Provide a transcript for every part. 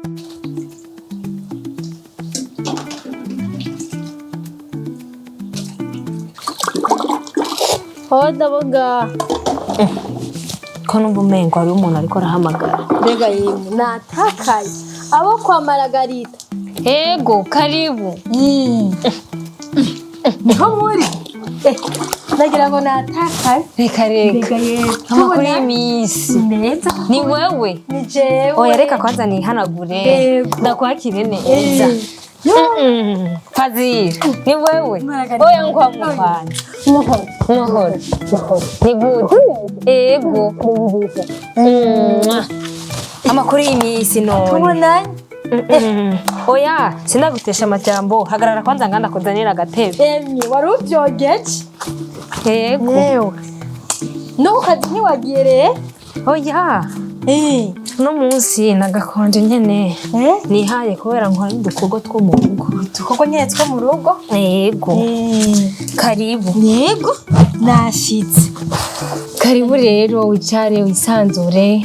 Hoda boga. Ko numva umengo ari umuntu ariko arahamagara. Mbega yemwe natakaye. Abo kwa Maragarita. Ego, karibu. Niho muri. Nagira ngo natakaye. Reka reka. Mbega yemwe. Amakuru y'imisi. Neza. Ni wewe. Ni jewe. Oya reka kwanza nihanagure. Ndakwakire neza. Fazil, ni wewe. Oya ngwa mufana. Mohoro. Ni good. Ego. Amakuru y'imisi none. Tubonanye. Oya, sindagutesha amajambo. Hagarara kwanza nganda kuzanira agatebe. Emye, wari uvyogeje? Ego. No kazi ntiwagiye rero? Oya. No munsi nagakonje nyene. Nihaye kubera nkora udukorwa two mu rugo. Udukorwa nyene two mu rugo? Yego. Karibu. Yego. Nashitse. Karibu rero wicare wisanzure.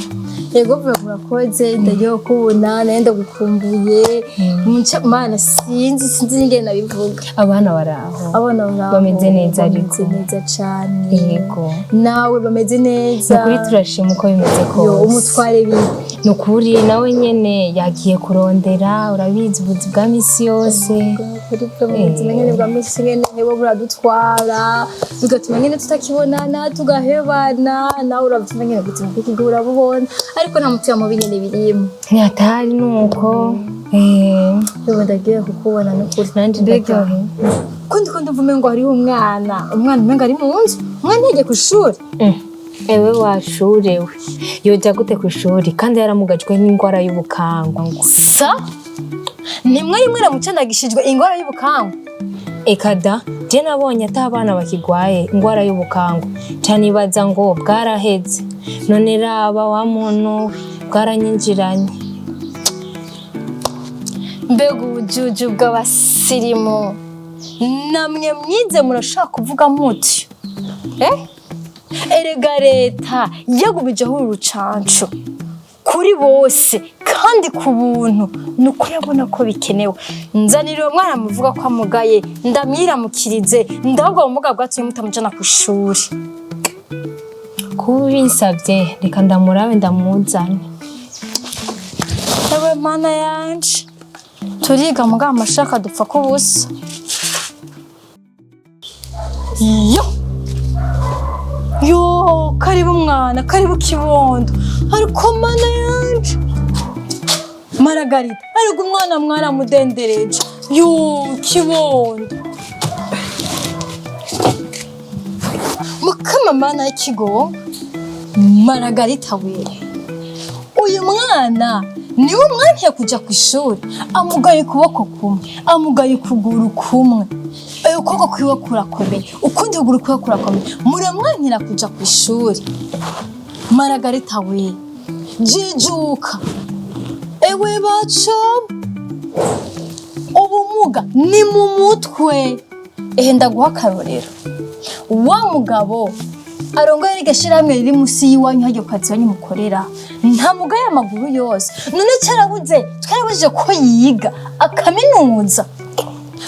Yego murakoze ndagiye kubona nenda gukumbuye. Mana sinzi ingene nabivuga. Abana baraho. Abana baraho. Bameze neza ariko. Bameze neza cyane. Yego. Nawe bameze neza. Nukuri turashima uko bimeze kose. Yo umutware bi. Nukuri nawe nyene yagiye kurondera urabizi ubuzi bwa misi yose. Kuri bw'ubuzi nyene bwa misi nyene hewe buradutwara. Bigatuma nyene tutakibonana tugahebana. Nawe uravyumva nyene gutuma kukigura bubona. Ariko nta mutima mubi nyene birimo. Ntiyatari nuko. Yo ndagiye kukubona n'ukuri nanje ndagahe. Ko ndumva ngo hari umwana umenga ari mu nzu. Umwana yagiye ku ishuri. Ewe washurewe. Yoja gute ku ishuri kandi yaramugajwe n'ingwara y'ubukangwe. Sa? Nimwe rimwe ramucandagishijwe ingwara y'ubukangwe. Ekada, je nabonye atabana bakigwaye ingwara y'ubukangwe. Cyane ibaza ngo bwaraheze. None raba wa muntu bwaranyinjiranye. Mbega ubujuju bw'abasirimu. Namwe mwize murashaka kuvuga muti. Erega leta yagumijeho urucanco kuri bose kandi ku buntu nuko yabona ko bikenewe. Nzanira uwo mwana muvuga ko amugaye ndamwiramukirize ndahubwo ubumuga bwatumye mutamujana ku ishuri. Kubinsabye reka ndamurabe ndamuzane. Ewe mana yanje turiga muga amashaka dupfa ko busa. Yo karibu mwana karibu kibondo ariko mana yanje Maragarita ariko umwana mwaramudendereje. Yo kibondo mukama mana y'ikigo Maragarita we uyu mwana niwe mwantiye kuja ku ishuri amugaye kuboko kumwe amugaye kuguru kumwe ukuboko kwiwe kurakomeye ukundi kuguru kwiwe kurakomeye muramwankira kuja ku ishuri. Maragarita we jijuka ewe baco ubumuga ni mu mutwe. Ndaguha akarorero wa mugabo arongoye rigashirahamwe riri musi yiwanyu hajyo kazi wanyu mukorera nta mugaye amaguru yose none cyarabuze twarabuje ko yiga akaminuza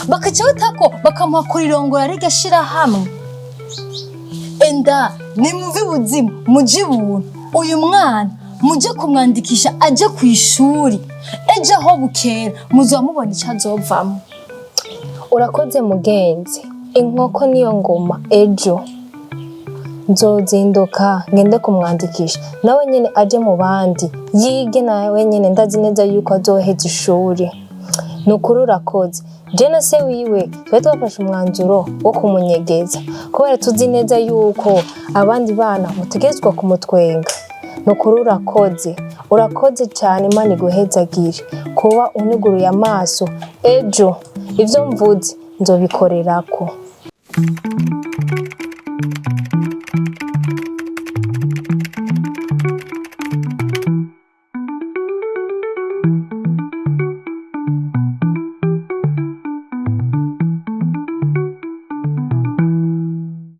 bakaca batako bakamuhakora irongora rigashirahamwe. Enda ni muvi buzimu muji buntu uyu mwana muje kumwandikisha aje ku ishuri ejo aho bukera muzamubona icazovamo. Urakoze mugenzi, inkoko niyo ngoma ejo. Nzozinduka ngende kumwandikisha nawe nyene aje mu bandi yige nawe nyene ndazi neza yuko azoheza ishuri. Nukuri urakoze. Je na se wiwe twe twafashe umwanzuro wo kumunyegeza kubera tuzi neza yuko abandi bana mutegezwa kumutwenga. Nukuri urakoze cyane Imana iguhezagire kuba uniguruye amaso ejo ivyo mvuze nzobikorerako.